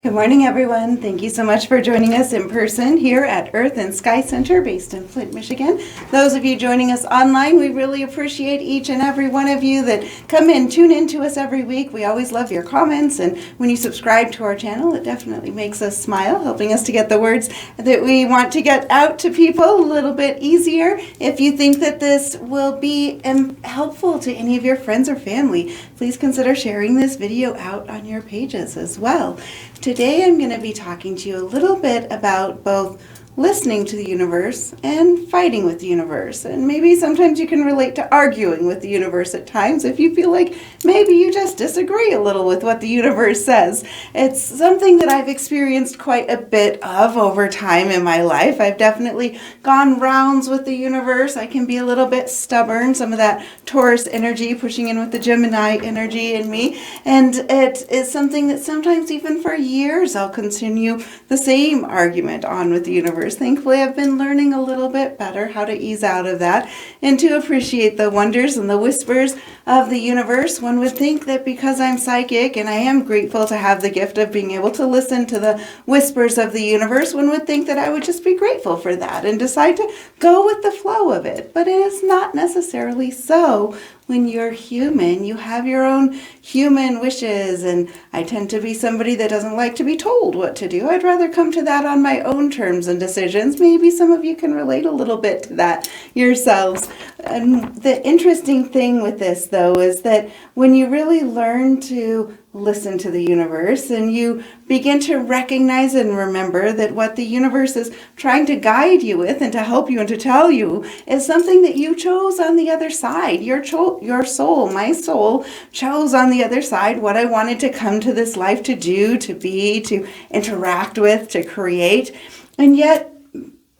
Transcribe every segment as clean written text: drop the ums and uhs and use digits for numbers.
Good morning, everyone. Thank you so much for joining us in person here at Earth and Sky Center based in Flint, Michigan. Those of you joining us online, we really appreciate each and every one of you that come in, tune in to us every week. We always love your comments, and when you subscribe to our channel, it definitely makes us smile, helping us to get the words that we want to get out to people a little bit easier. If you think that this will be helpful to any of your friends or family, please consider sharing this video out on your pages as well. Today I'm going to be talking to you a little bit about both listening to the universe and fighting with the universe. And maybe sometimes you can relate to arguing with the universe at times if you feel like maybe you just disagree a little with what the universe says. It's something that I've experienced quite a bit of over time in my life. I've definitely gone rounds with the universe. I can be a little bit stubborn, some of that Taurus energy pushing in with the Gemini energy in me. And it is something that sometimes even for years I'll continue the same argument on with the universe. Thankfully, I've been learning a little bit better how to ease out of that and to appreciate the wonders and the whispers of the universe. One would think that because I'm psychic and I am grateful to have the gift of being able to listen to the whispers of the universe, one would think that I would just be grateful for that and decide to go with the flow of it. But it is not necessarily so. When you're human, you have your own human wishes, and I tend to be somebody that doesn't like to be told what to do. I'd rather come to that on my own terms and decisions. Maybe some of you can relate a little bit to that yourselves. And the interesting thing with this, though, is that when you really learn to listen to the universe and you begin to recognize and remember that what the universe is trying to guide you with and to help you and to tell you is something that you chose on the other side. Your soul, my soul, chose on the other side what I wanted to come to this life to do, to be, to interact with, to create. And yet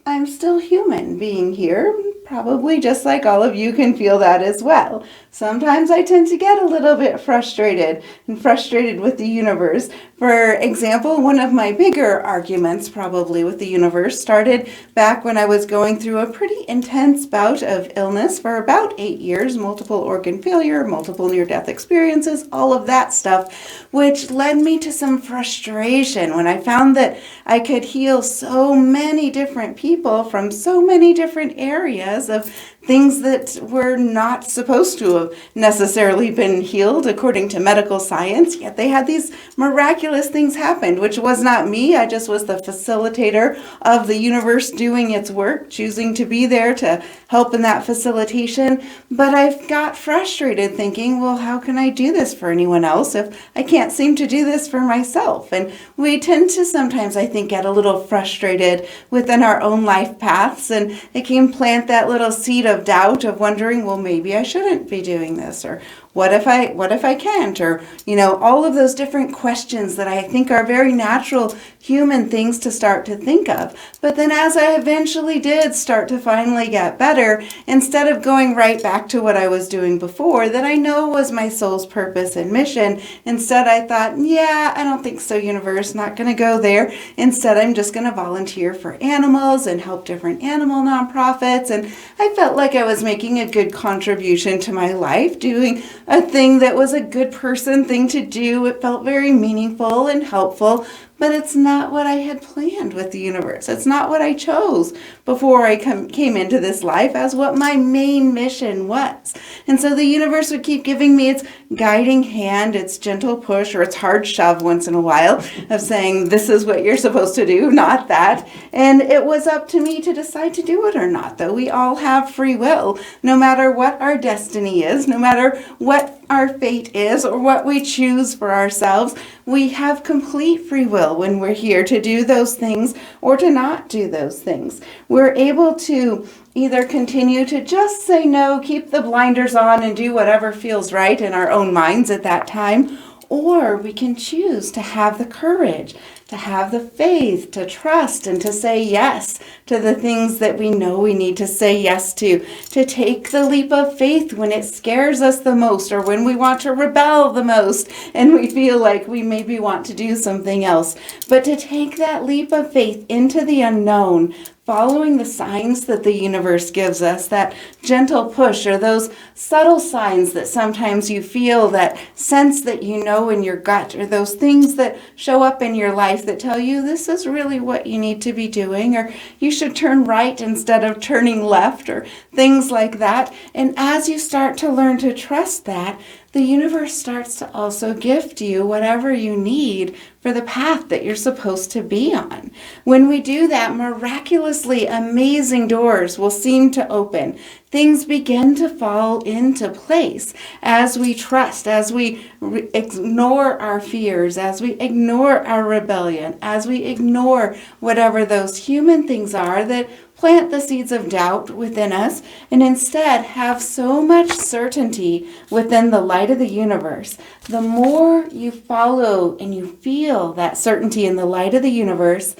I'm still human being here. Probably just like all of you can feel that as well. Sometimes I tend to get a little bit frustrated with the universe. For example, one of my bigger arguments probably with the universe started back when I was going through a pretty intense bout of illness for about 8 years, multiple organ failure, multiple near-death experiences, all of that stuff, which led me to some frustration when I found that I could heal so many different people from so many different areas of things that were not supposed to have necessarily been healed according to medical science, yet they had these miraculous things happen, which was not me. I just was the facilitator of the universe doing its work, choosing to be there to help in that facilitation. But I got frustrated thinking, well, how can I do this for anyone else if I can't seem to do this for myself? And we tend to sometimes, I think, get a little frustrated within our own life paths, and it can plant that little seed of doubt of wondering, well, maybe I shouldn't be doing this, or what if I can't, or all of those different questions that I think are very natural human things to start to think of. But then as I eventually did start to finally get better, instead of going right back to what I was doing before that I know was my soul's purpose and mission, instead I thought, yeah, I don't think so, universe, not going to go there. Instead, I'm just going to volunteer for animals and help different animal nonprofits. And I felt like I was making a good contribution to my life, doing a thing that was a good person thing to do. It felt very meaningful and helpful, but it's not what I had planned with the universe. It's not what I chose before I came into this life as what my main mission was. And so the universe would keep giving me its guiding hand, its gentle push, or its hard shove once in a while of saying, this is what you're supposed to do, not that. And it was up to me to decide to do it or not, though we all have free will. No matter what our destiny is, no matter what our fate is, or what we choose for ourselves, we have complete free will when we're here to do those things or to not do those things. We're able to either continue to just say no, keep the blinders on, and do whatever feels right in our own minds at that time, or we can choose to have the courage to have the faith, to trust, and to say yes to the things that we know we need to say yes to take the leap of faith when it scares us the most, or when we want to rebel the most and we feel like we maybe want to do something else. But to take that leap of faith into the unknown, following the signs that the universe gives us, that gentle push, or those subtle signs that sometimes you feel, that sense that you know in your gut, or those things that show up in your life that tell you this is really what you need to be doing, or you should turn right instead of turning left, or things like that. And as you start to learn to trust that, the universe starts to also gift you whatever you need for the path that you're supposed to be on. When we do that, miraculously amazing doors will seem to open. Things begin to fall into place as we trust, as we ignore our fears, as we ignore our rebellion, as we ignore whatever those human things are that plant the seeds of doubt within us, and instead have so much certainty within the light of the universe. The more you follow and you feel that certainty in the light of the universe,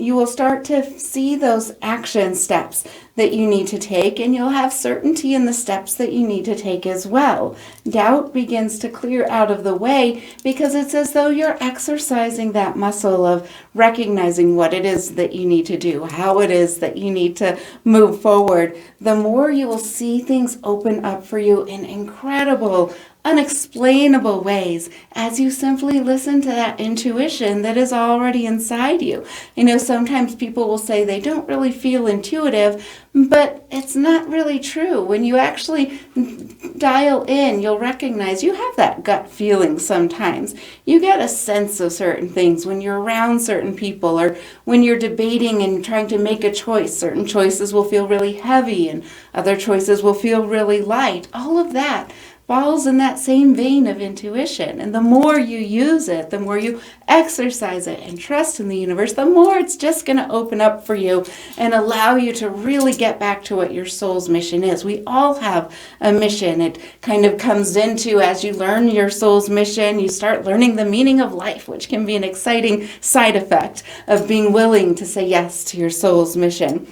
you will start to see those action steps that you need to take, and you'll have certainty in the steps that you need to take as well. Doubt begins to clear out of the way because it's as though you're exercising that muscle of recognizing what it is that you need to do, how it is that you need to move forward. The more you will see things open up for you in incredible, unexplainable ways as you simply listen to that intuition that is already inside you. You know, sometimes people will say they don't really feel intuitive, but it's not really true. When you actually dial in, you'll recognize you have that gut feeling sometimes. You get a sense of certain things when you're around certain people, or when you're debating and trying to make a choice. Certain choices will feel really heavy and other choices will feel really light. All of that falls in that same vein of intuition. And the more you use it, the more you exercise it and trust in the universe, the more it's just going to open up for you and allow you to really get back to what your soul's mission is. We all have a mission. It kind of comes into, as you learn your soul's mission, you start learning the meaning of life, which can be an exciting side effect of being willing to say yes to your soul's mission.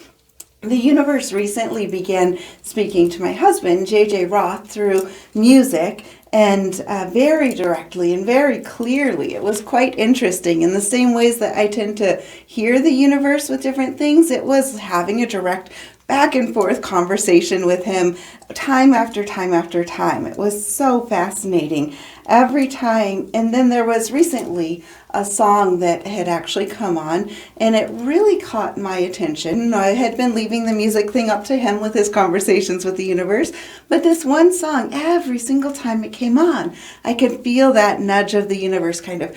The universe recently began speaking to my husband, Roth, through music, and very directly and very clearly. It was quite interesting. In the same ways that I tend to hear the universe with different things, it was having a direct back and forth conversation with him time after time after time. It was so fascinating every time. And then there was recently a song that had actually come on, and it really caught my attention. I had been leaving the music thing up to him with his conversations with the universe, but this one song, every single time it came on, I could feel that nudge of the universe kind of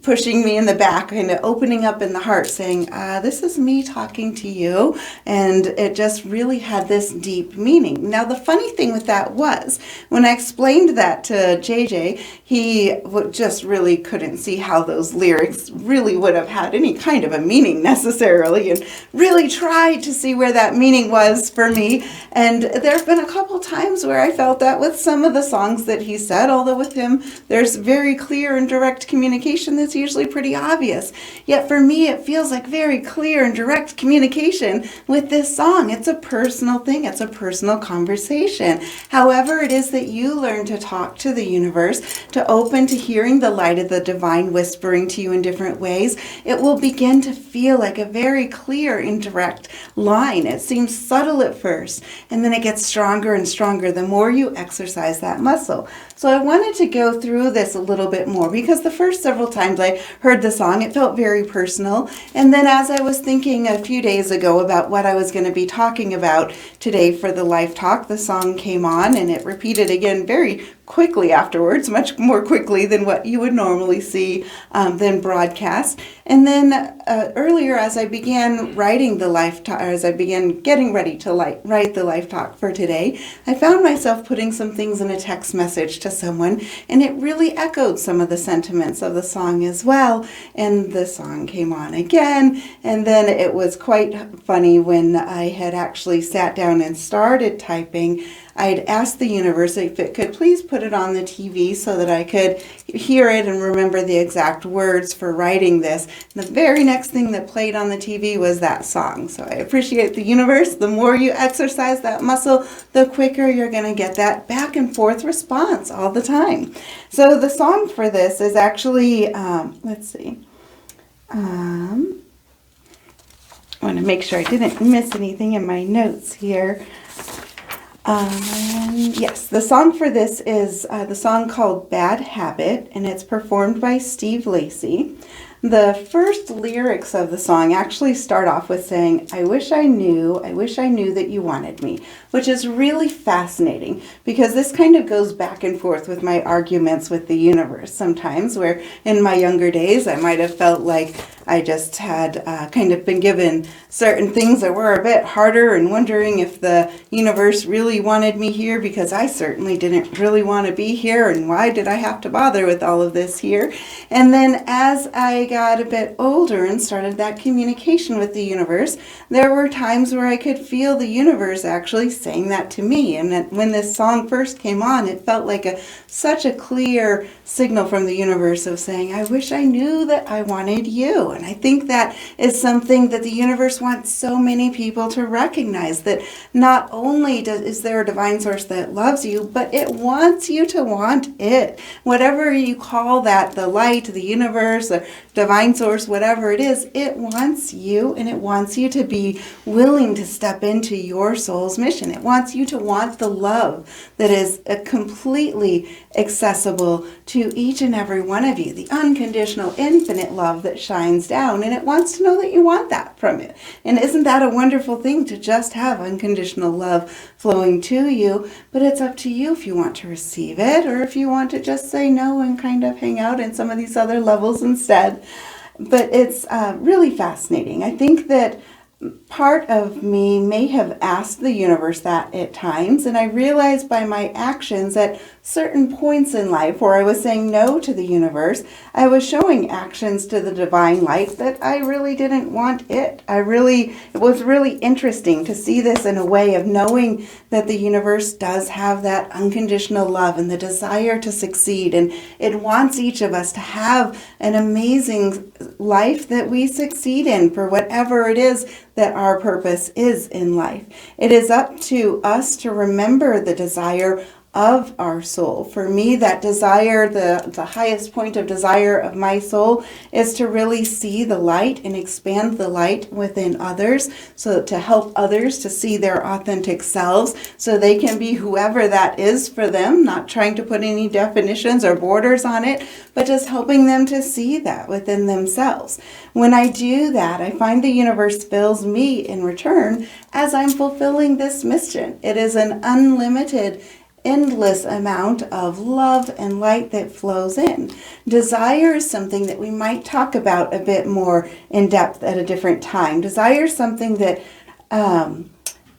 pushing me in the back, kind of opening up in the heart, saying, this is me talking to you. And it just really had this deep meaning. Now, the funny thing with that was, when I explained that to JJ, he just really couldn't see how those lyrics really would have had any kind of a meaning necessarily, and really tried to see where that meaning was for me. And there have been a couple times where I felt that with some of the songs that he said, although with him there's very clear and direct communication that's usually pretty obvious. Yet for me it feels like very clear and direct communication with this song. It's a personal thing. It's a personal conversation. However it is that you learn to talk to the universe, to open to hearing the light of the divine whispering to you in different ways, it will begin to feel like a very clear and direct line. It seems subtle at first, and then it gets stronger and stronger the more you exercise that muscle. So I wanted to go through this a little bit more, because the first several times I heard the song, it felt very personal. And then as I was thinking a few days ago about what I was going to be talking about today for the Life Talk, the song came on, and it repeated again very quickly afterwards, much more quickly than what you would normally see than broadcast. And then earlier, as I began writing the Life Talk, or as I began getting ready to write the Life Talk for today, I found myself putting some things in a text message to someone, and it really echoed some of the sentiments of the song as well. And the song came on again, and then it was quite funny when I had actually sat down and started typing. I'd asked the universe if it could please put it on the TV so that I could hear it and remember the exact words for writing this. And the very next thing that played on the TV was that song. So I appreciate the universe. The more you exercise that muscle, the quicker you're going to get that back and forth response all the time. So the song for this is actually, let's see. I want to make sure I didn't miss anything in my notes here. Yes, the song for this is the song called Bad Habit, and it's performed by Steve Lacy. The first lyrics of the song actually start off with saying, I wish I knew that you wanted me, which is really fascinating because this kind of goes back and forth with my arguments with the universe sometimes, where in my younger days I might have felt like I just had kind of been given certain things that were a bit harder and wondering if the universe really wanted me here because I certainly didn't really want to be here, and why did I have to bother with all of this here? And then as I got a bit older and started that communication with the universe, there were times where I could feel the universe actually saying that to me. And that when this song first came on, it felt like such a clear signal from the universe of saying, I wish I knew that I wanted you. And I think that is something that the universe wants so many people to recognize, that not only is there a divine source that loves you, but it wants you to want it. Whatever you call that, the light, the universe, the divine source, whatever it is, it wants you, and it wants you to be willing to step into your soul's mission. It wants you to want the love that is completely accessible to each and every one of you, the unconditional, infinite love that shines down, and it wants to know that you want that from it. And isn't that a wonderful thing to just have unconditional love flowing to you? But it's up to you if you want to receive it or if you want to just say no and kind of hang out in some of these other levels instead. But it's really fascinating. I think that part of me may have asked the universe that at times, and I realized by my actions at certain points in life where I was saying no to the universe, I was showing actions to the divine light that I really didn't want it. It was really interesting to see this in a way of knowing that the universe does have that unconditional love and the desire to succeed, and it wants each of us to have an amazing life that we succeed in for whatever it is that our purpose is in life. It is up to us to remember the desire of our soul. For me, that desire, the highest point of desire of my soul, is to really see the light and expand the light within others, so to help others to see their authentic selves so they can be whoever that is for them, not trying to put any definitions or borders on it, but just helping them to see that within themselves. When I do that, I find the universe fills me in return as I'm fulfilling this mission. It is an unlimited, endless amount of love and light that flows in. Desire is something that we might talk about a bit more in depth at a different time. Desire is something that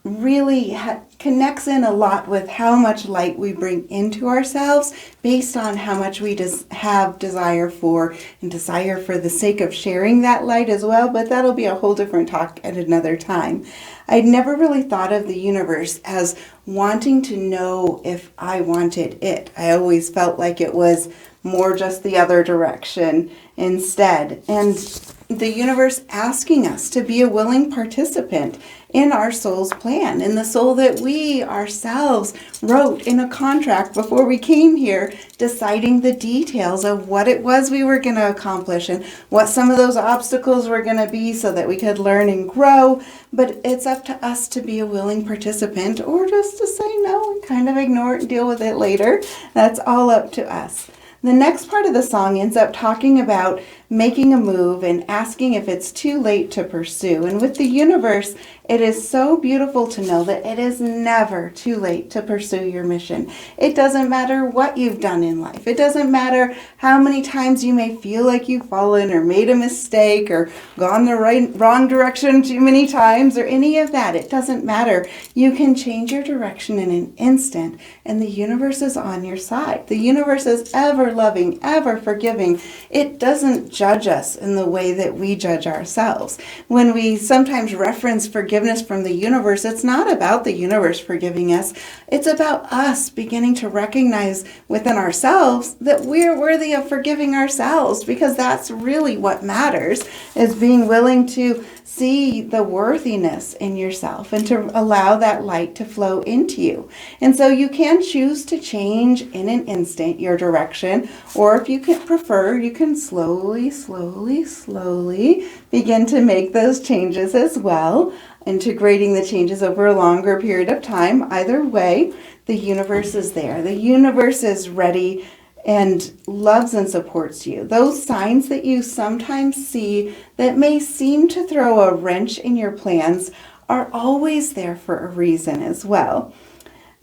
really connects in a lot with how much light we bring into ourselves based on how much we have desire for, and desire for the sake of sharing that light as well, but that'll be a whole different talk at another time. I'd never really thought of the universe as wanting to know if I wanted it. I always felt like it was more just the other direction instead. And the universe asking us to be a willing participant in our soul's plan, in the soul that we ourselves wrote in a contract before we came here, deciding the details of what it was we were going to accomplish and what some of those obstacles were going to be so that we could learn and grow. But it's up to us to be a willing participant, or just to say no and kind of ignore it and deal with it later. That's all up to us. The next part of the song ends up talking about making a move and asking if it's too late to pursue. And with the universe, it is so beautiful to know that it is never too late to pursue your mission. It doesn't matter what you've done in life. It doesn't matter how many times you may feel like you've fallen or made a mistake or gone the wrong direction too many times or any of that. It doesn't matter. You can change your direction in an instant, and the universe is on your side. The universe is ever loving, ever forgiving. It doesn't judge us in the way that we judge ourselves. When we sometimes reference forgiveness from the universe, it's not about the universe forgiving us. It's about us beginning to recognize within ourselves that we're worthy of forgiving ourselves, because that's really what matters, is being willing to see the worthiness in yourself and to allow that light to flow into you. And so you can choose to change in an instant your direction, or if you can prefer, you can slowly begin to make those changes as well, integrating the changes over a longer period of time. Either way, the universe is there. The universe is ready and loves and supports you. Those signs that you sometimes see that may seem to throw a wrench in your plans are always there for a reason as well.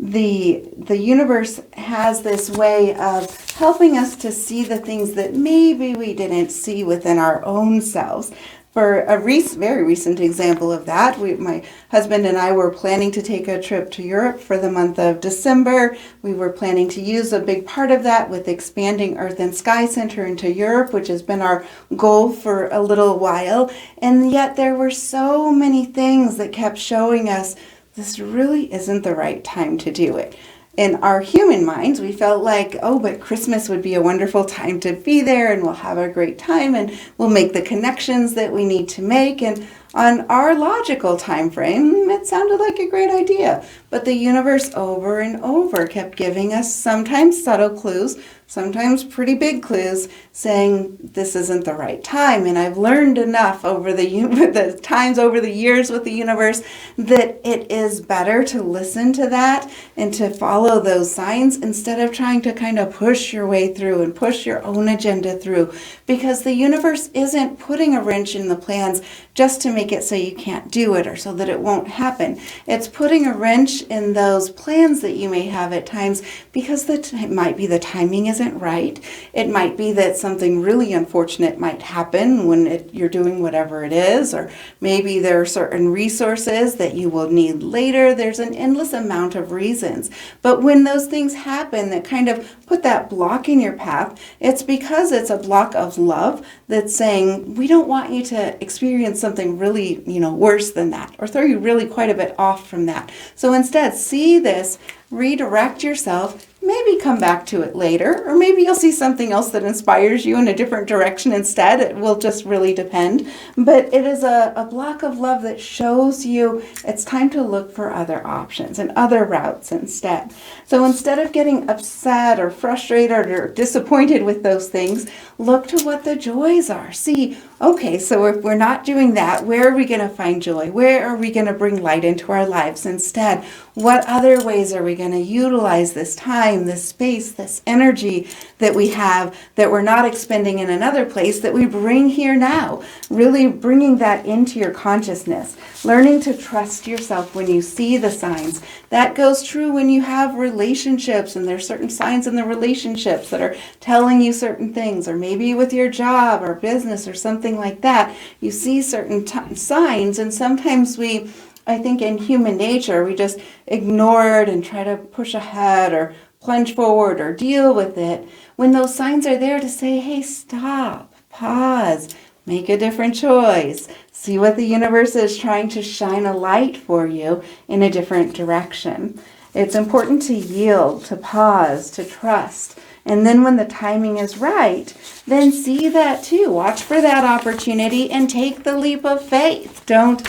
The universe has this way of helping us to see the things that maybe we didn't see within our own selves. For a very recent example of that, my husband and I were planning to take a trip to Europe for the month of December. We were planning to use a big part of that with expanding Earth and Sky Center into Europe, which has been our goal for a little while. And yet there were so many things that kept showing us this really isn't the right time to do it. In our human minds, we felt like, oh, but Christmas would be a wonderful time to be there, and we'll have a great time, and we'll make the connections that we need to make. And on our logical time frame, it sounded like a great idea. But the universe over and over kept giving us sometimes subtle clues, sometimes pretty big clues, saying this isn't the right time. And I've learned enough over the times over the years with the universe that it is better to listen to that and to follow those signs instead of trying to kind of push your way through and push your own agenda through, because the universe isn't putting a wrench in the plans just to make it so you can't do it or so that it won't happen. It's putting a wrench in those plans that you may have at times because it might be the timing isn't right. It might be that something really unfortunate might happen when you're doing whatever it is, or maybe there are certain resources that you will need later. There's an endless amount of reasons. But when those things happen that kind of put that block in your path, it's because it's a block of love that's saying, we don't want you to experience something really, worse than that, or throw you really quite a bit off from that. So instead, see this, redirect yourself, maybe come back to it later, or maybe you'll see something else that inspires you in a different direction instead. It will just really depend. But it is a block of love that shows you it's time to look for other options and other routes instead. So instead of getting upset or frustrated or disappointed with those things, look to what the joys are. See, okay, so if we're not doing that, where are we going to find joy? Where are we going to bring light into our lives instead? What other ways are we going to utilize this time, this space, this energy that we have that we're not expending in another place that we bring here now? Really bringing that into your consciousness. Learning to trust yourself when you see the signs. That goes true when you have relationships and there's certain signs in the relationships that are telling you certain things, or maybe with your job or business or something like that. You see certain signs, and sometimes I think in human nature, we just ignore it and try to push ahead or plunge forward or deal with it, when those signs are there to say, hey, stop, pause, make a different choice. See what the universe is trying to shine a light for you in a different direction. It's important to yield, to pause, to trust. And then when the timing is right, then see that too. Watch for that opportunity and take the leap of faith. Don't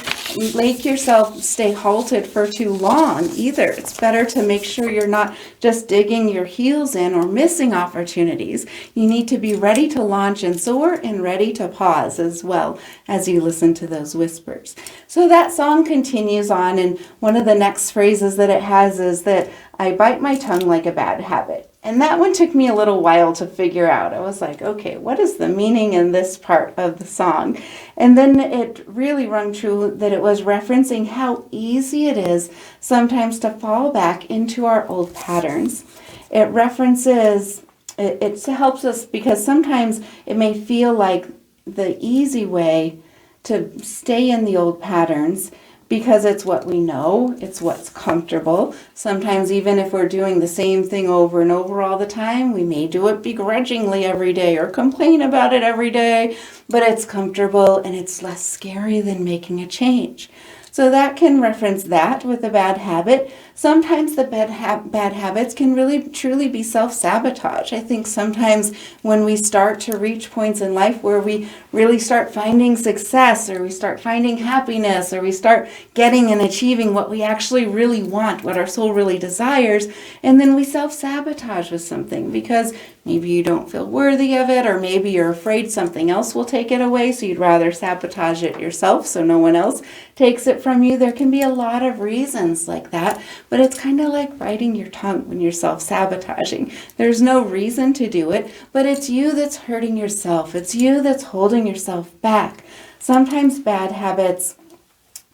make yourself stay halted for too long either. It's better to make sure you're not just digging your heels in or missing opportunities. You need to be ready to launch and soar and ready to pause as well as you listen to those whispers. So that song continues on, and one of the next phrases that it has is that I bite my tongue like a bad habit. And that one took me a little while to figure out. I was like, okay, what is the meaning in this part of the song? And then it really rung true that it was referencing how easy it is sometimes to fall back into our old patterns. It references, it helps us because sometimes it may feel like the easy way to stay in the old patterns, because it's what we know, it's what's comfortable. Sometimes even if we're doing the same thing over and over all the time, we may do it begrudgingly every day or complain about it every day, but it's comfortable and it's less scary than making a change. So that can reference that with a bad habit. Sometimes the bad habits can really truly be self-sabotage. I think sometimes when we start to reach points in life where we really start finding success, or we start finding happiness, or we start getting and achieving what we actually really want, what our soul really desires, and then we self-sabotage with something because maybe you don't feel worthy of it, or maybe you're afraid something else will take it away, so you'd rather sabotage it yourself so no one else takes it from you. There can be a lot of reasons like that, but it's kind of like biting your tongue when you're self-sabotaging. There's no reason to do it, but it's you that's hurting yourself. It's you that's holding yourself back. Sometimes bad habits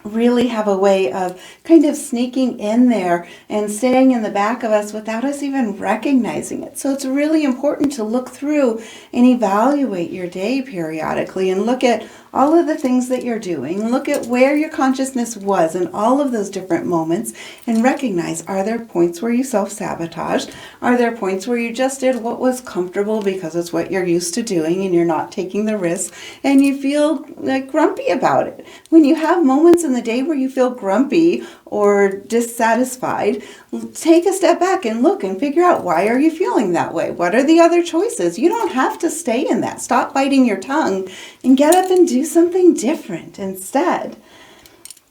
really have a way of kind of sneaking in there and staying in the back of us without us even recognizing it. So it's really important to look through and evaluate your day periodically and look at all of the things that you're doing. Look at where your consciousness was in all of those different moments and recognize, are there points where you self-sabotaged? Are there points where you just did what was comfortable because it's what you're used to doing and you're not taking the risk and you feel like grumpy about it? When you have moments in the day where you feel grumpy or dissatisfied, take a step back and look and figure out, why are you feeling that way? What are the other choices? You don't have to stay in that. Stop biting your tongue and get up and do something different instead.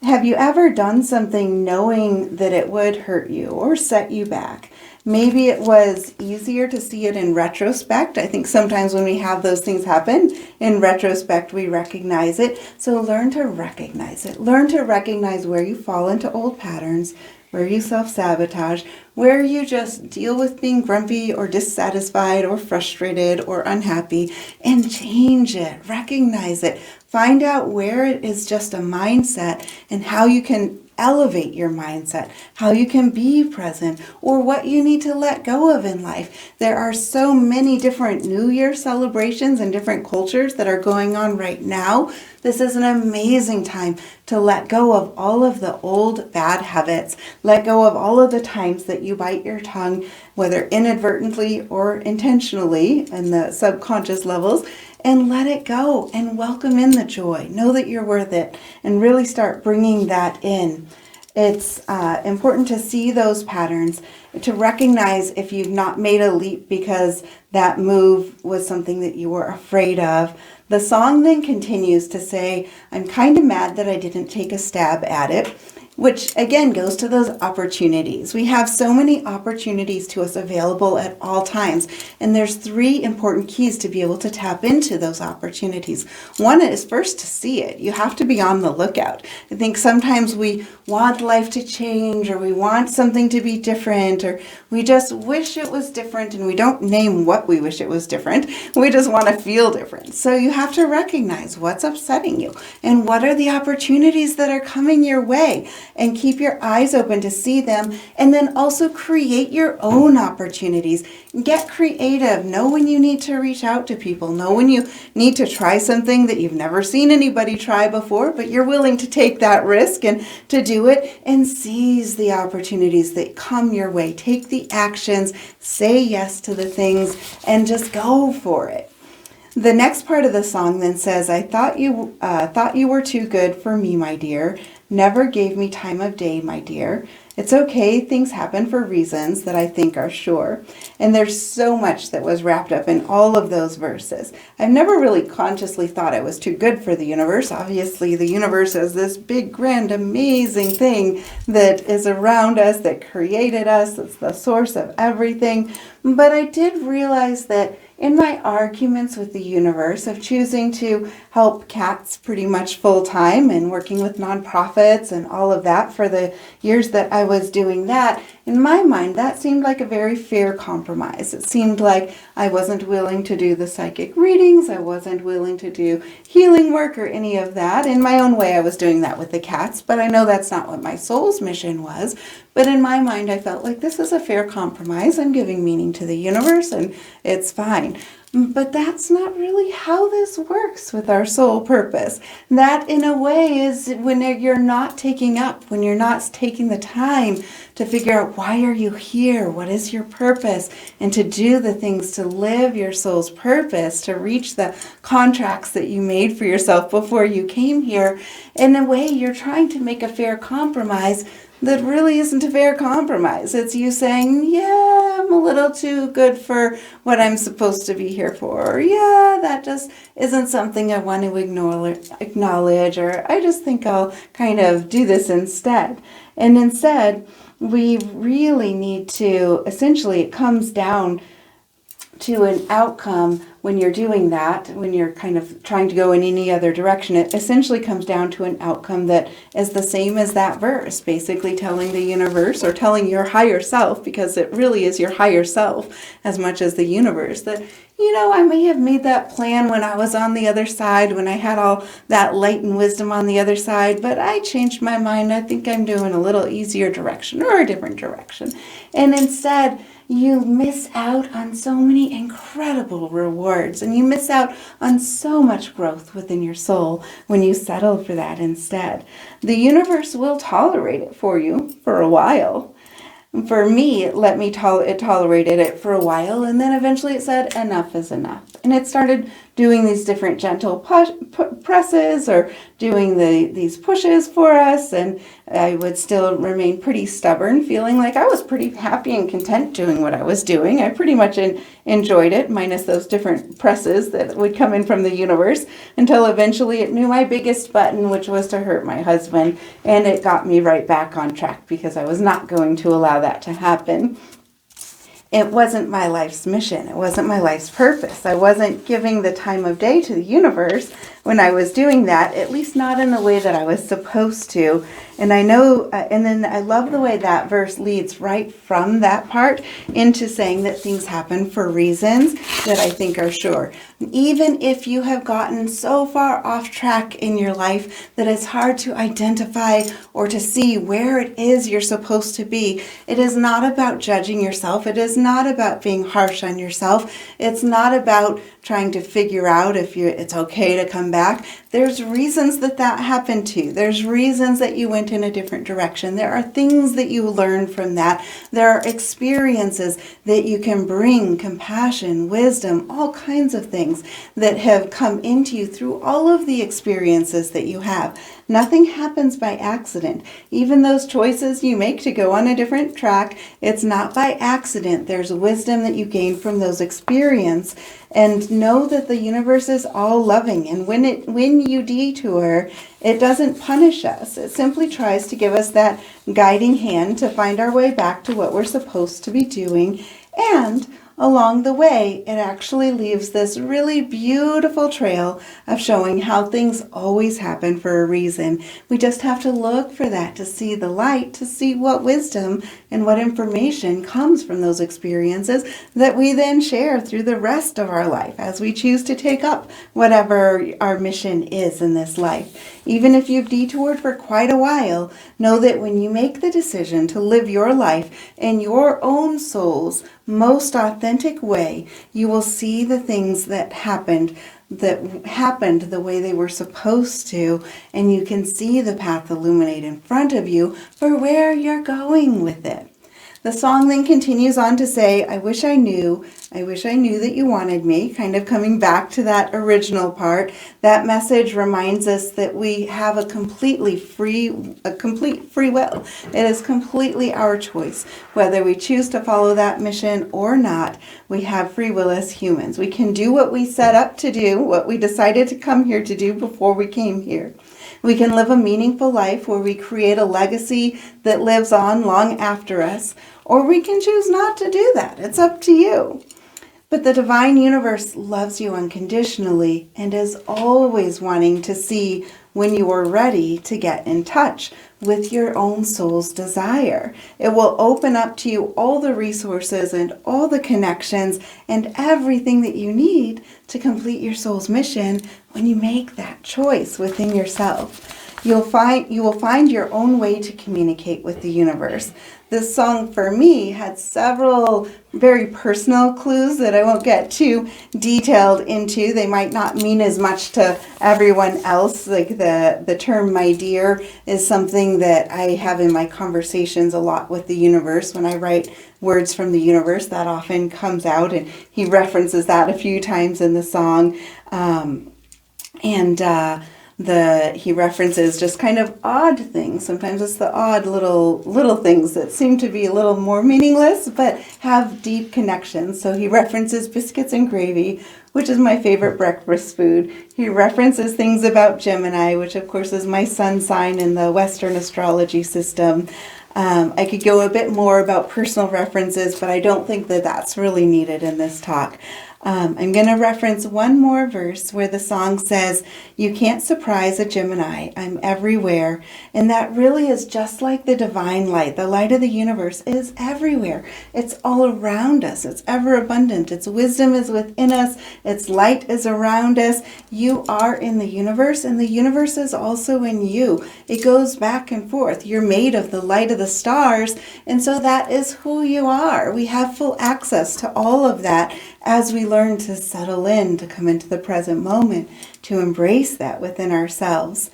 Have you ever done something knowing that it would hurt you or set you back? Maybe it was easier to see it in retrospect. I think sometimes when we have those things happen, in retrospect, we recognize it. So learn to recognize it. Learn to recognize where you fall into old patterns, where you self-sabotage, where you just deal with being grumpy or dissatisfied or frustrated or unhappy, and change it. Recognize it. Find out where it is just a mindset and how you can elevate your mindset, how you can be present, or what you need to let go of in life. There are so many different New Year celebrations and different cultures that are going on right now. This is an amazing time to let go of all of the old bad habits. Let go of all of the times that you bite your tongue, whether inadvertently or intentionally in the subconscious levels, and let it go and welcome in the joy. Know that you're worth it and really start bringing that in. It's important to see those patterns, to recognize if you've not made a leap because that move was something that you were afraid of. The song then continues to say, I'm kind of mad that I didn't take a stab at it, which again goes to those opportunities. We have so many opportunities to us available at all times, and there's 3 important keys to be able to tap into those opportunities. One is first to see it. You have to be on the lookout. I think sometimes we want life to change, or we want something to be different, or we just wish it was different, and we don't name what we wish it was different. We just want to feel different. So you have to recognize what's upsetting you and what are the opportunities that are coming your way, and keep your eyes open to see them, and then also create your own opportunities. Get creative. Know when you need to reach out to people. Know when you need to try something that you've never seen anybody try before, but you're willing to take that risk and to do it, and seize the opportunities that come your way. Take the actions, say yes to the things, and just go for it. The next part of the song then says, I thought you were too good for me, my dear. Never gave me time of day, my dear. It's okay, things happen for reasons that I think are sure. And there's so much that was wrapped up in all of those verses. I've never really consciously thought I was too good for the universe. Obviously, the universe is this big, grand, amazing thing that is around us, that created us. It's the source of everything. But I did realize that in my arguments with the universe of choosing to help cats pretty much full time and working with nonprofits and all of that for the years that I was doing that, in my mind, that seemed like a very fair compromise. It seemed like I wasn't willing to do the psychic readings. I wasn't willing to do healing work or any of that. In my own way, I was doing that with the cats, but I know that's not what my soul's mission was. But in my mind, I felt like this is a fair compromise. I'm giving meaning to the universe and it's fine. But that's not really how this works with our soul purpose. That, in a way, is when you're not taking up, when you're not taking the time to figure out why are you here, what is your purpose, and to do the things to live your soul's purpose, to reach the contracts that you made for yourself before you came here. In a way, you're trying to make a fair compromise that really isn't a fair compromise. It's you saying, yeah, I'm a little too good for what I'm supposed to be here for. Or, yeah, that just isn't something I want to acknowledge, or I just think I'll kind of do this instead. And instead, we really need to, essentially, it comes down to an outcome when you're doing that, when you're kind of trying to go in any other direction. It essentially comes down to an outcome that is the same as that verse, basically telling the universe, or telling your higher self, because it really is your higher self as much as the universe, that, I may have made that plan when I was on the other side, when I had all that light and wisdom on the other side, but I changed my mind. I think I'm doing a little easier direction or a different direction. And instead, you miss out on so many incredible rewards, and you miss out on so much growth within your soul when you settle for that instead. The universe will tolerate it for you for a while. For me, it tolerated it for a while, and then eventually it said, enough is enough. And it started doing these different gentle presses, or doing these pushes for us, and I would still remain pretty stubborn, feeling like I was pretty happy and content doing what I was doing. I pretty much enjoyed it, minus those different presses that would come in from the universe, until eventually it knew my biggest button, which was to hurt my husband, and it got me right back on track, because I was not going to allow that to happen. It wasn't my life's mission. It wasn't my life's purpose. I wasn't giving the time of day to the universe when I was doing that, at least not in the way that I was supposed to. And I know, and then I love the way that verse leads right from that part into saying that things happen for reasons that I think are sure. Even if you have gotten so far off track in your life that it's hard to identify or to see where it is you're supposed to be, it is not about judging yourself. It is not about being harsh on yourself. It's not about trying to figure out if it's okay to come back. There's reasons that happened to you. There's reasons that you went in a different direction. There are things that you learned from that. There are experiences that you can bring, compassion, wisdom, all kinds of things that have come into you through all of the experiences that you have. Nothing happens by accident. Even those choices you make to go on a different track, it's not by accident. There's wisdom that you gain from those experiences. And know that the universe is all loving. And when you detour, it doesn't punish us. It simply tries to give us that guiding hand to find our way back to what we're supposed to be doing. And along the way, it actually leaves this really beautiful trail of showing how things always happen for a reason. We just have to look for that, to see the light, to see what wisdom and what information comes from those experiences that we then share through the rest of our life as we choose to take up whatever our mission is in this life. Even if you've detoured for quite a while, know that when you make the decision to live your life in your own soul's most authentic way, you will see the things that happened the way they were supposed to, and you can see the path illuminate in front of you for where you're going with it. The song then continues on to say, I wish I knew that you wanted me, kind of coming back to that original part. That message reminds us that we have a complete free will. It is completely our choice. Whether we choose to follow that mission or not, we have free will as humans. We can do what we set up to do, what we decided to come here to do before we came here. We can live a meaningful life where we create a legacy that lives on long after us, or we can choose not to do that. It's up to you. But the divine universe loves you unconditionally and is always wanting to see when you are ready to get in touch with your own soul's desire. It will open up to you all the resources and all the connections and everything that you need to complete your soul's mission when you make that choice within yourself. you will find your own way to communicate with the universe. This song for me had several very personal clues that I won't get too detailed into. They might not mean as much to everyone else. Like the term "my dear" is something that I have in my conversations a lot with the universe. When I write words from the universe, that often comes out, and he references that a few times in the song. He references just kind of odd things. Sometimes it's the odd little things that seem to be a little more meaningless but have deep connections. So he references biscuits and gravy, which is my favorite breakfast food. He references things about Gemini, which of course is my sun sign in the Western astrology system. I could go a bit more about personal references, but I don't think that that's really needed in this talk. I'm going to reference one more verse where the song says, "You can't surprise a Gemini, I'm everywhere." And that really is just like the divine light. The light of the universe is everywhere. It's all around us. It's ever abundant. Its wisdom is within us. Its light is around us. You are in the universe, and the universe is also in you. It goes back and forth. You're made of the light of the stars, and so that is who you are. We have full access to all of that as we learn to settle in, to come into the present moment, to embrace that within ourselves.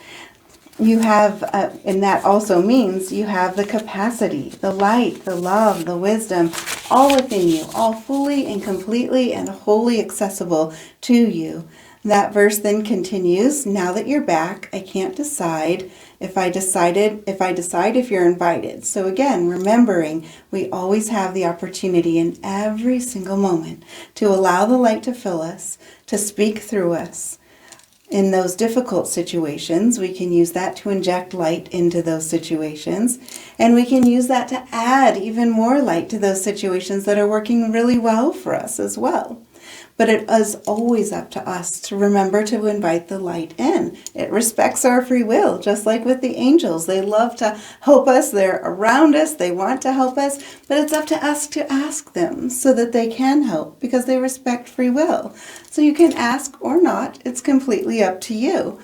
You have, and that also means you have the capacity, the light, the love, the wisdom, all within you, all fully and completely and wholly accessible to you. That verse then continues, "Now that you're back, I can't decide if you're invited." So again, remembering we always have the opportunity in every single moment to allow the light to fill us, to speak through us. In those difficult situations, we can use that to inject light into those situations. And we can use that to add even more light to those situations that are working really well for us as well. But it is always up to us to remember to invite the light in. It respects our free will, just like with the angels. They love to help us. They're around us. They want to help us. But it's up to us to ask them so that they can help, because they respect free will. So you can ask or not. It's completely up to you.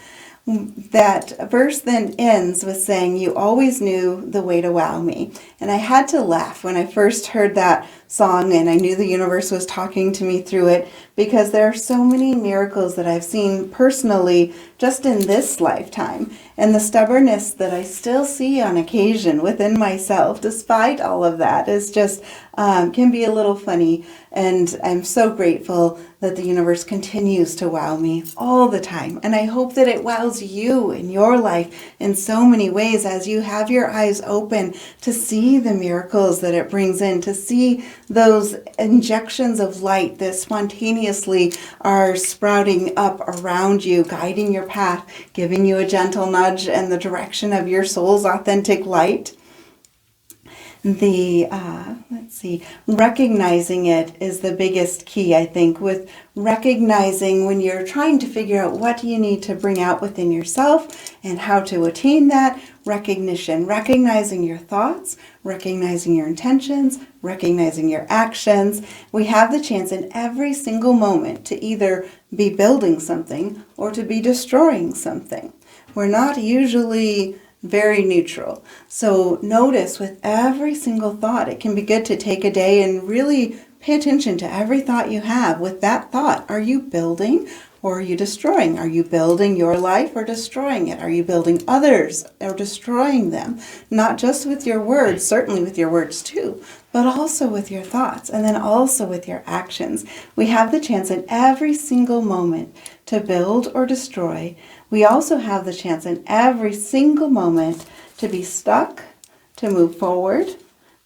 That verse then ends with saying, "You always knew the way to wow me." And I had to laugh when I first heard that song, and I knew the universe was talking to me through it, because there are so many miracles that I've seen personally just in this lifetime. And the stubbornness that I still see on occasion within myself, despite all of that, is just can be a little funny. And I'm so grateful that the universe continues to wow me all the time. And I hope that it wows you in your life in so many ways as you have your eyes open to see the miracles that it brings in, to see those injections of light that spontaneously are sprouting up around you, guiding your path, giving you a gentle nudge in the direction of your soul's authentic light. Recognizing it is the biggest key, I think, with recognizing when you're trying to figure out what you need to bring out within yourself and how to attain that recognition, recognizing your thoughts, recognizing your intentions, recognizing your actions. We have the chance in every single moment to either be building something or to be destroying something. We're not usually very neutral. So notice with every single thought, it can be good to take a day and really pay attention to every thought you have. With that thought, are you building or are you destroying? Are you building your life or destroying it? Are you building others or destroying them? Not just with your words, certainly with your words too, but also with your thoughts, and then also with your actions. We have the chance in every single moment to build or destroy. We also have the chance in every single moment to be stuck, to move forward,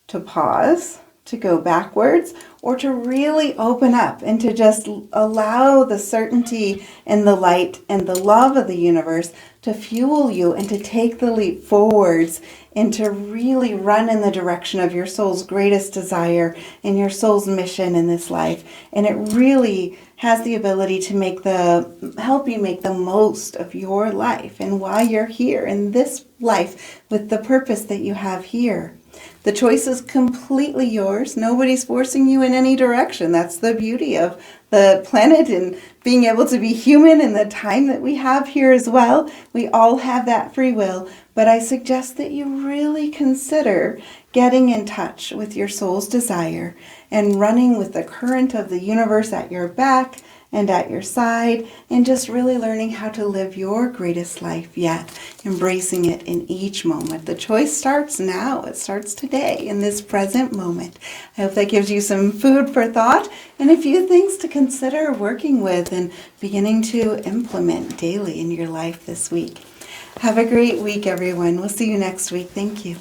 to pause, to go backwards, or to really open up and to just allow the certainty and the light and the love of the universe to fuel you and to take the leap forwards and to really run in the direction of your soul's greatest desire and your soul's mission in this life. And it really has the ability to help you make the most of your life and why you're here in this life with the purpose that you have here. The choice is completely yours. Nobody's forcing you in any direction. That's the beauty of the planet and being able to be human and the time that we have here as well. We all have that free will, but I suggest that you really consider getting in touch with your soul's desire and running with the current of the universe at your back and at your side, and just really learning how to live your greatest life yet, embracing it in each moment. The choice starts now. It starts today in this present moment. I hope that gives you some food for thought and a few things to consider working with and beginning to implement daily in your life this week. Have a great week, everyone. We'll see you next week. Thank you.